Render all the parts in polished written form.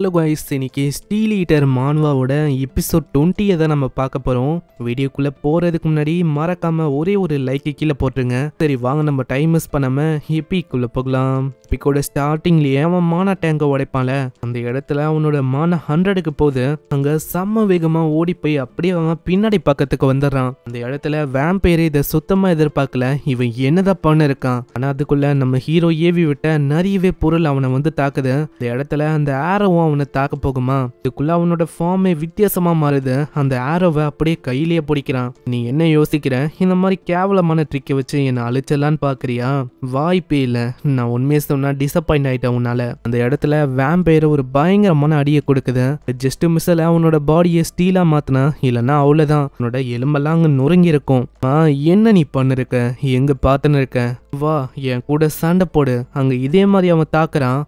Hello guys, இன்னைக்கு steel eater மான்வாவோட episode 20 தான் நம்ம பார்க்க போகிறோம். வீடியோக்குள்ளே போகிறதுக்கு முன்னாடி மறக்காமல் ஒரே ஒரு லைக்கு கீழே போட்டுருங்க. சரி வாங்க, நம்ம டைம் மிஸ் பண்ணாமல் எப்பிக்குள்ளே போகலாம். எப்பிக்கோட ஸ்டார்டிங்லேயே அவன் மானா டேங்கை உடைப்பான்ல, அந்த இடத்துல அவனோட மானா 100க்கு போகுது. அங்கே செம்ம வேகமாக ஓடி போய் அப்படியே அவன் பின்னாடி பக்கத்துக்கு வந்துடுறான். அந்த இடத்துல வேம்பயர் இதை சுத்தமாக எதிர்பார்க்கல. இவன் என்னதான் பண்ண இருக்கான். ஆனால் அதுக்குள்ளே நம்ம ஹீரோ ஏவி விட்ட நிறையவே பொருள் அவனை வந்து தாக்குது. அந்த இடத்துல அந்த ஆரோவும் அவனை தாக்க போகுமா, இதுக்குள்ள அவனோட ஃபார்மே வித்தியாசமா மாறுது. அந்த ஆரோவை அப்படியே கையிலேயே பிடிக்கிறான். நீ என்ன யோசிக்கிற? இந்த மாதிரி கேவலமான ட்ரிக்கை வச்சு என்ன அழிச்சலான்னு பாக்குறியா? வாய்ப்பே இல்ல. நான் உண்மையை சொன்னா டிசப்பாயிண்ட் ஆயிட்டேன் உன்னால. அந்த இடத்துல வேம்பயர் ஒரு பயங்கரமான அடியை கொடுக்குது. ஜஸ்ட் மிஸ்ல அவனோட பாடியை ஸ்டீலா மாத்தினா, இல்லைன்னா அவ்வளவுதான், அவனோட எலும்பெல்லாம் அங்க நொறுங்கி இருக்கும். என்ன நீ பண்ணிருக்க? எங்க பாத்துன்னு இருக்க? வா என் கூட சண்டை போடு. அங்க இதே மாதிரி அவன் தாக்குறான்.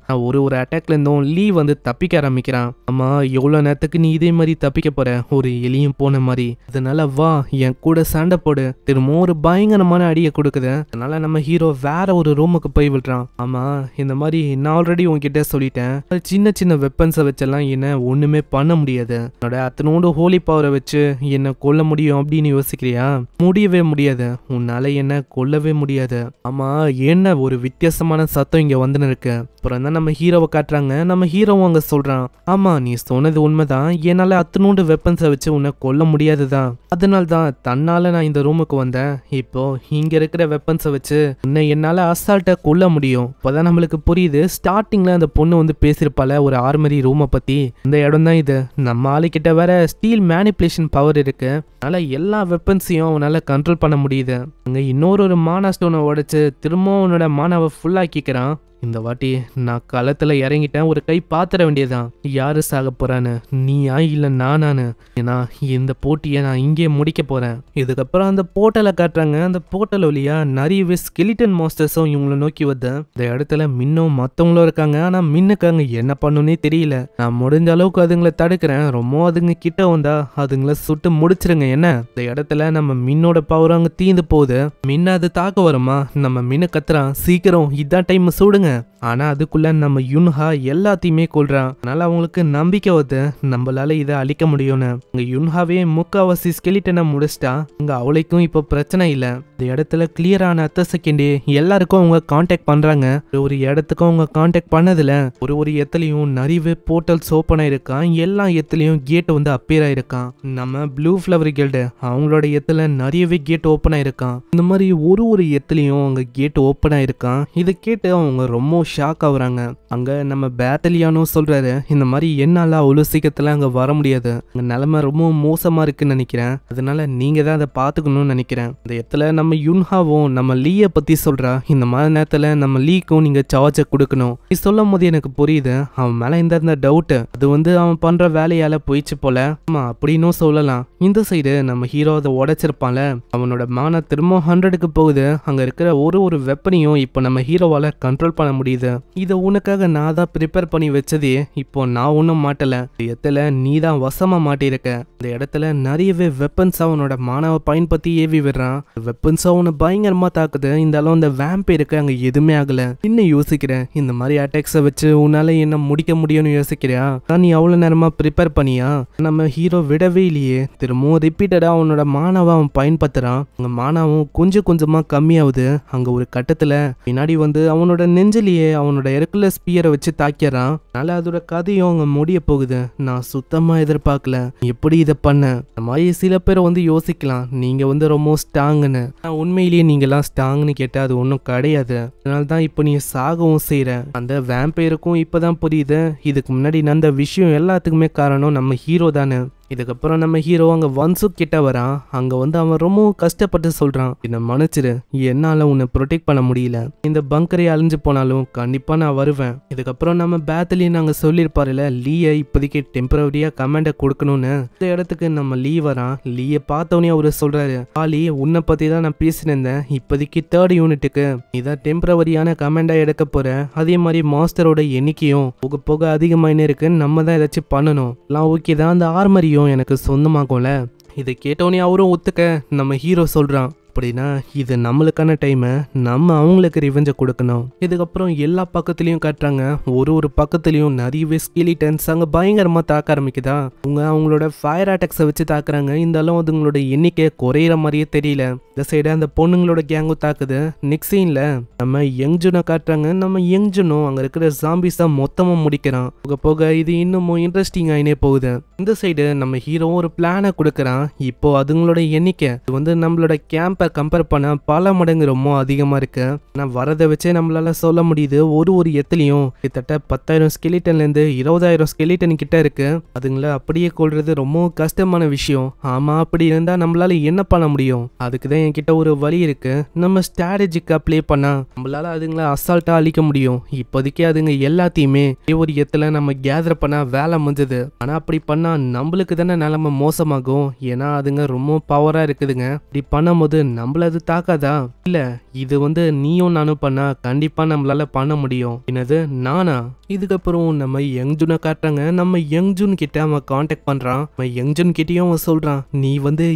ஒரு அட்டாக்ல இருந்தும் லீ வந்து தப்பிக்க ஆரம்பிக்கிறான். ஆமா, எவ்வளவு நேரத்துக்கு நீ இதே மாதிரி தப்பிக்க போற? ஒரு எலியும் போன மாதிரி. அதனால வா என் கூட சண்டை போடு. திரும்ப ஒரு பயங்கரமான அடியை கொடுக்குது. அதனால நம்ம ஹீரோ வேற ஒரு ரூமுக்கு போய் விடுறான். ஆமா, இந்த மாதிரி நான் ஆல்ரெடி உன்கிட்ட சொல்லிட்டேன், சின்ன சின்ன வெப்பன்ஸை வச்செல்லாம் என்ன ஒண்ணுமே பண்ண முடியாது. என்னோட அத்தனோட ஹோலி பவரை வச்சு என்ன கொல்ல முடியும் அப்படின்னு யோசிக்கிறியா? முடியவே முடியாது. உன்னால என்ன கொல்லவே முடியாது. ஆமா, என்ன ஒரு வித்தியாசமான சத்தம் இங்க வந்துன்னு இருக்கு. அப்புறம் தான் நம்ம ஹீரோவை காட்டுறாங்க. நம்ம ஹீரோவும் அங்க சொல்றான், ஆமா நீ சொன்னது உண்மைதான், என்னால அத்தனோண்டு வெப்பன்ஸை வச்சு உன்னை கொல்ல முடியாதுதான். அதனால தான் தன்னால நான் இந்த ரூமுக்கு வந்தேன். இப்போ இங்க இருக்கிற வெப்பன்ஸை வச்சு உன்னை என்னால அசால்ட்டா கொல்ல முடியும். இப்பதான் நம்மளுக்கு புரியுது. ஸ்டார்டிங்ல அந்த பொண்ணு வந்து பேசியிருப்பால ஒரு ஆர்மரி ரூமை பத்தி. இந்த இடம் தான் இது. நம்ம ஆளுக்கிட்ட வேற ஸ்டீல் மேனிப்புலேஷன் பவர் இருக்கு. அதனால எல்லா வெப்பன்ஸையும் அவனால கண்ட்ரோல் பண்ண முடியுது. அங்க இன்னொரு மானா ஸ்டோனை உடைச்சு திரும்ப அவனோட மானாவை ஃபுல்லாக்கிக்கிறான். இந்த வாட்டி நான் களத்துல இறங்கிட்டேன். ஒரு கை பாத்திர வேண்டியதான். யாரு சாக போறான்னு, நீயா இல்ல நானானு. ஏன்னா இந்த போட்டியை நான் இங்கே முடிக்க போறேன். இதுக்கப்புறம் அந்த போர்ட்டலை காட்டுறாங்க. அந்த போர்ட்டல் வழியா நிறையவே ஸ்கெலிட்டன் மாஸ்டர்ஸும் இவங்களை நோக்கி வருது. இந்த இடத்துல மின்னும் மத்தவங்களும் இருக்காங்க. ஆனா மின்னுக்காங்க என்ன பண்ணுன்னே தெரியல. நான் முடிஞ்ச அளவுக்கு அதுங்களை தடுக்கிறேன். ரொம்ப அதுங்க கிட்ட வந்தா அதுங்களை சுட்டு முடிச்சிருங்க. என்ன இந்த இடத்துல நம்ம மின்னோட பவர் அங்க தீந்து போகுது. மின்ன அது தாக்க வருமா? நம்ம மின்ன கத்துறான், சீக்கிரம் இதான் டைம் சுடுங்க. ஆனா அதுக்குள்ள நம்ம யுன்ஹா எல்லாத்தையுமே கொல்றான். அதனால அவங்களுக்கு நம்பிக்கை வருது, நம்மளால இதை அழிக்க முடியும்னு. இங்க யுன்ஹாவே முக்காவாசி ஸ்கெலிட்டனை முடிச்சிட்டா. இங்க அவளைக்கும் இப்போ பிரச்சனை இல்ல. இந்த இடத்துல கிளியரான அத்த செகண்டே எல்லாருக்கும் அவங்க கான்டாக்ட் பண்றாங்க. ஒரு இடத்துக்கும் அவங்க கான்டாக்ட் பண்ணதுல ஒரு இடத்துலயும் நிறையவே போர்ட்டல்ஸ் ஓப்பன் ஆயிருக்கான். எல்லா இடத்துலயும் கேட் வந்து அப்பியர் ஆயிருக்கான். நம்ம ப்ளூ ஃபிளவர் கில்டு அவங்களோட இடத்துல நிறையவே கேட் ஓப்பன் ஆயிருக்கான். இந்த மாதிரி ஒரு இடத்துலயும் அவங்க கேட் ஓப்பன் ஆயிருக்கான். இதை கேட்டு அவங்க ரொம்ப ஷாக் ஆகுறாங்க. அங்க நம்ம பேட்டலியானோ சொல்றாரு, இந்த மாதிரி என்னால அவ்வளவு சீக்கிரத்துல அங்க வர முடியாது. அங்க நிலைமை ரொம்ப மோசமா இருக்குன்னு நினைக்கிறேன். அதனால நீங்க தான் அதை பாத்துக்கணும்னு நினைக்கிறேன். இந்த இடத்துல நம்ம யுன்ஹாவும் நம்ம லீயை பத்தி சொல்றா. இந்த மாதிரி நேரத்துல நம்ம லீக்கும் நீங்க சார்ஜை கொடுக்கணும். நீ சொல்லும் போது எனக்கு புரியுது அவன் மேல இந்த டவுட் அது வந்து அவன் பண்ற வேலையால போயிடுச்சு போல. ஆமா அப்படின்னும் சொல்லலாம். இந்த சைடு நம்ம ஹீரோ அதை உடைச்சிருப்பான்ல, அவனோட மான திரும்ப 100க்கு போகுது. அங்க இருக்கிற ஒரு வெப்பனையும் இப்போ நம்ம ஹீரோவால கண்ட்ரோல் பண்ண முடியுது. இதை உனக்காக நான் தான் ப்ரிப்பேர் பண்ணி வச்சதே. இப்போ நான் ஒன்றும் மாட்டல. இந்த இடத்துல நீ தான் வசமா மாட்டிருக்க. இந்த இடத்துல நிறையவே வெப்பன்ஸ் அவனோட மானவை பயன்படுத்தி ஏவி விடுறான். வெப்பன்ஸ் அவனை பயங்கரமா தாக்குது. இந்த அளவு அந்த வேம்பயருக்கு அங்க எதுவுமே ஆகல. என்ன யோசிக்கிற? இந்த மாதிரி அட்டாக்ஸை வச்சு உன்னால என்ன முடிக்க முடியும்னு யோசிக்கிறியா? நீ அவ்வளவு நேரமா ப்ரிப்பேர் பண்ணியா? நம்ம ஹீரோ விடவே இல்லையே. திரும்பவும் ரிப்பீட்டடா அவனோட மானவை அவன் பயன்படுத்துறான். அங்க மானாவும் கொஞ்சம் கொஞ்சமா கம்மியாகுது. அங்க ஒரு கட்டத்துல பின்னாடி வந்து அவனோட நெஞ்சிலேயே அவனோட எர்குலஸ் ஸ்பியரை வச்சு தாக்கிறான். அதனால அதோட கதையும் அங்க முடிய போகுது. நான் சுத்தமா எதிர்பார்க்கல எப்படி இதை பண்ண. இந்த மாதிரி சில பேரை வந்து யோசிக்கலாம், நீங்க வந்து ரொம்ப ஸ்ட்ராங்னு. உண்மையிலேயே நீங்க எல்லாம் ஸ்ட்ராங்னு கேட்டா அது ஒன்றும் கிடையாது. அதனால தான் இப்போ நீ சாகவும் செய்யற. அந்த வேம்பயருக்கும் இப்பதான் புரியுது, இதுக்கு முன்னாடி நடந்த விஷயம் எல்லாத்துக்குமே காரணம் நம்ம ஹீரோ தானே. இதுக்கப்புறம் நம்ம ஹீரோ அங்க வன்சு கிட்ட வரான். அங்க வந்து அவன் ரொம்ப கஷ்டப்பட்டு சொல்றான், என்னை மன்னிச்சிரு, என்னால உன்னை ப்ரொடெக்ட் பண்ண முடியல. இந்த பங்கரை அழிஞ்சு போனாலும் கண்டிப்பா நான் வருவேன். இதுக்கப்புறம் நம்ம பேத்தலின் அங்க சொல்லியிருப்பாருல, லீயை இப்போதைக்கு டெம்பரவரியா கமாண்டை கொடுக்கணும்னு. இந்த இடத்துக்கு நம்ம லீ வரான். லீயை பார்த்தவனே அவரு சொல்றாரு, ஆலி உன்னை பத்தி தான் நான் பேசினேன். இப்போதைக்கு 3rd யூனிட்டுக்கு இதான் டெம்பரவரியான கமாண்டா எடுக்க போற. அதே மாதிரி மாஸ்டரோட எண்ணிக்கையும் போக போக அதிகமாயினே இருக்கு. நம்ம தான் ஏதாச்சும் பண்ணணும். எல்லாம் ஓகே தான். அந்த ஆர்மரியும் எனக்கு சொந்தமாகும்ல. இதை கேட்டோன்னே அவரும் ஒத்துக்க நம்ம ஹீரோ சொல்றான், அப்படின்னா இது நம்மளுக்கான டைமை நம்ம அவங்களுக்கு ரிவெஞ்சை கொடுக்கணும். இதுக்கப்புறம் எல்லா பக்கத்துலயும் காட்டுறாங்க. ஒரு பக்கத்துலயும் நிறையவே ஸ்கெலிட்டன்ஸ் அங்க பயங்கரமா தாக்க ஆரம்பிக்குதா. அவங்களோட ஃபயர் அட்டாக்ஸை வச்சு தாக்குறாங்க. இருந்தாலும் அதுங்களோட எண்ணிக்கை குறையிற மாதிரியே தெரியல. இந்த சைடு அந்த பொண்ணுங்களோட கேங்கும் தாக்குது. நெக்ஸ்ட் சீன்ல நம்ம யங்ஜுனை காட்டுறாங்க. நம்ம யங்ஜுனும் அங்க இருக்கிற ஜாம்பிஸா மொத்தமா முடிக்கிறான். போக போக இது இன்னமும் இன்ட்ரெஸ்டிங் ஆயினே போகுது. இந்த சைடு நம்ம ஹீரோ ஒரு பிளானை கொடுக்கறான். இப்போ அதுங்களோட எண்ணிக்கை நம்மளோட கேம்பை கம்பேர் பண்ண பல மடங்கு ரொம்ப அதிகமா இருக்கு. நான் வரதை வச்சே நம்மளால சொல்ல முடியுது. ஒரு எத்துலயும் கிட்டத்தட்ட 10,000 ஸ்கெலிட்டன்ல இருந்து 20,000 ஸ்கெலிட்டன் கிட்ட இருக்கு. அதுங்களை அப்படியே கொள்றது ரொம்ப கஷ்டமான விஷயம். ஆமா, அப்படி இருந்தா நம்மளால என்ன பண்ண முடியும்? அதுக்குதான் என்கிட்ட ஒரு வழி இருக்கு. நம்ம ஸ்ட்ராட்டஜிக்கா ப்ளே பண்ணா நம்மளால அதுங்களை அசால்ட்டா அழிக்க முடியும். இப்போதைக்கு அதுங்க எல்லாத்தையுமே ஒரு எத்துல நம்ம கேதர் பண்ண வேலை முடிஞ்சது. ஆனா அப்படி பண்ணா நம்மளுக்கு தானே நிலைமை மோசமாகும். ஏன்னா அதுங்க ரொம்ப பவரா இருக்குதுங்க. இப்படி பண்ணும்போது நம்மள அது தாக்காதா? இல்ல, இது நீயும் நானும் பண்ணா கண்டிப்பா நம்மளால பண்ண முடியும். என்னது, நானா? இதுக்கப்புறம் நம்ம யங்ஜுனை காட்டுறாங்க. நம்ம யங்ஜுன் கிட்ட அவன் கான்டாக்ட் பண்றான். அவன் யங்ஜுன் கிட்டயும் அவன் சொல்றான், நீ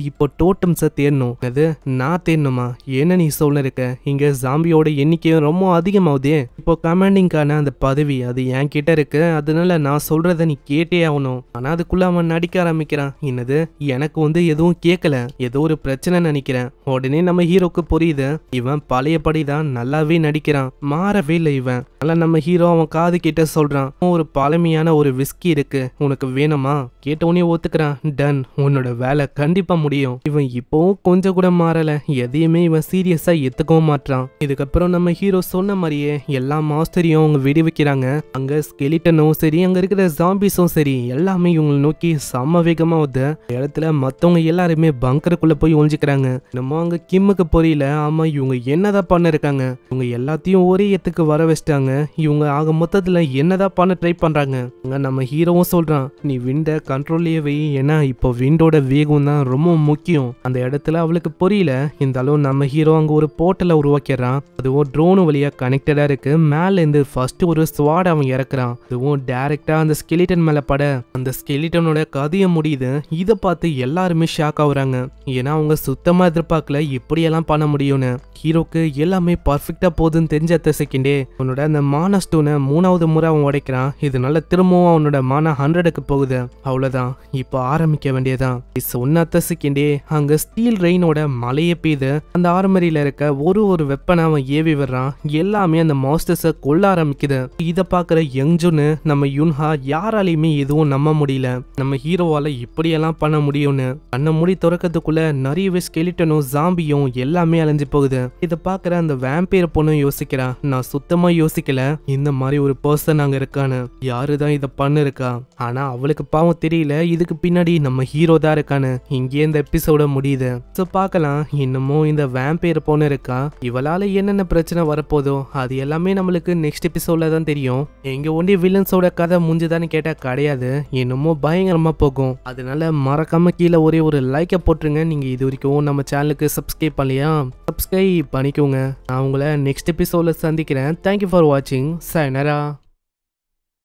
இப்போ டோட்டம்ஸை தேடணும். அது நான் தேடணுமா? என்ன நீ சொல்ல இருக்க? இங்க ஜாம்பியோட எண்ணிக்கையும் ரொம்ப அதிகமாகுதே. இப்போ கமாண்டிங்கான அந்த பதவி அது என் கிட்ட இருக்கு. அதனால நான் சொல்றத நீ கேட்டே ஆகணும். ஆனா அதுக்குள்ள அவன் நடிக்க ஆரம்பிக்கிறான். என்னது, எனக்கு எதுவும் கேட்கல, ஏதோ ஒரு பிரச்சனை நினைக்கிறேன். உடனே நம்ம ஹீரோக்கு புரியுது, இவன் பழையபடிதான் நல்லாவே நடிக்கிறான், மாறவே இல்லை இவன். அதனால நம்ம ஹீரோ அவன் காது கிட்ட சொல்றான், ஒரு பழமையான ஒரு விஸ்கி இருக்கு, உனக்கு வேணுமா? கேட்டவனே ஒத்துக்கிறான். டன், உன்னோட வேலை கண்டிப்பா முடியும். இவன் இப்போவும் கொஞ்சம் கூட மாறல. எதையுமே இவன் சீரியஸா எடுத்துக்கவும் மாட்டான். இதுக்கப்புறம் நம்ம ஹீரோ சொன்ன மாதிரியே எல்லா மாஸ்டரையும் அவங்க வெடி வைக்கிறாங்க. அங்க ஸ்கெலிட்டனும் சரி, அங்க இருக்கிற ஜாம்பிஸும் சரி, எல்லாமே இவங்களை நோக்கி செம்ம வேகமா வருது. இடத்துல மத்தவங்க எல்லாருமே பங்கருக்குள்ள போய் ஒழிஞ்சுக்கிறாங்க. நம்ம அங்க கிம்முக்கு புரியல. ஆமா, இவங்க என்னதான் பண்ண இருக்காங்க? இவங்க எல்லாத்தையும் ஒரே இடத்துக்கு வர வச்சிட்டாங்க. இவங்க ஆக மொத்தத்துல என்னதான் பண்ண ட்ரை பண்றாங்க. நம்ம ஹீரோவும் சொல்றான், நீ விண்ட கண்ட்ரோல்லையே வை. ஏன்னா இப்போ விண்டோட வேகம் தான் ரொம்ப முக்கியம். அந்த இடத்துல அவளுக்கு புரியல. இருந்தாலும் நம்ம ஹீரோ அங்க ஒரு போர்ட்டலை உருவாக்கிறான். அதுவும் ட்ரோன் வழியா கனெக்டடா இருக்கு. மேல இருந்து ஃபர்ஸ்ட் ஒரு ஸ்வாட் அவன் இறக்குறான். அதுவும் டைரக்டா அந்த ஸ்கெலிட்டன் மேல பட அந்த ஸ்கெலிட்டனோட கதையை முடியுது. இதை பார்த்து எல்லாருமே ஷாக் ஆகுறாங்க. ஏன்னா அவங்க சுத்தமா எதிர்பார்க்கல இப்படியெல்லாம் பண்ண முடியும்னு. ஹீரோக்கு எல்லாமே பர்ஃபெக்டா போகுதுன்னு தெரிஞ்ச செகண்டே அவனோட அந்த மான ஸ்டோனை 3வது முறை அவன் உடைக்கிறான். இதனால திரும்பவும் அவனோட மான 100க்கு போகுது. அவ்வளவுதான், இப்போ ஆரம்பிக்க வேண்டியதான். சொன்ன செகண்டே அங்க ஸ்டீல் ரெயினோட மலையை பெய்து அந்த ஆர்மரியில இருக்க ஒரு வெப்பனை அவன் ஏவி வர்றான். எல்லாமே அந்த மாஸ்டர்ஸை கொல்ல ஆரம்பிக்குது. இதை பாக்குற யங்ஜுன்னு நம்ம யுன்ஹா யாராலையுமே எதுவும் நம்ப முடியல. நம்ம ஹீரோவால இப்படியெல்லாம் பண்ண முடியும்னு. கண்ண மூடி திறக்கிறதுக்குள்ள நிறையவே ஸ்கெலிட்டனும் ஜாம்பியும் எல்லாமே அலைஞ்சு போகுது. இதை பாக்குற அந்த வேம்பயர் பொண்ணும் யோசிக்கிறா, நான் சுத்தமா யோசிக்கல இந்த மாதிரி ஒரு பர்சன் அங்க இருக்கான்னு. யாருதான் இதை பண்ணிருக்கா? ஆனா அவளுக்கு பாவம் தெரியல, இதுக்கு பின்னாடி நம்ம ஹீரோ தான் இருக்கான்னு. இங்கே இந்த எபிசோட முடியுது. சோ பார்க்கலாம், இன்னமும் இந்த வேம்பயர் பொண்ணு இருக்கா, இவளால என்னென்ன பிரச்சனை வரப்போதோ அது எல்லாமே நம்மளுக்கு நெக்ஸ்ட் எபிசோட்ல தான் தெரியும். எங்க ஒண்டி வில்லன்ஸோட கதை முடிஞ்சுதான்னு கேட்டா கிடையாது, இன்னமும் பயங்கரமா போகும். அதனால மறக்காம கீழே ஒரு லைக்கை போட்டுருங்க. நீங்க இது வரைக்கும் நம்ம சேனலுக்கு சப்ஸ்கிரைப் பண்ணலையா? சப்ஸ்கிரைப் பண்ணிக்கோங்க. நான் உங்களை நெக்ஸ்ட் எபிசோட்ல சந்திக்கிறேன். தேங்க்யூ ஃபார் வாட்சிங். sayonara.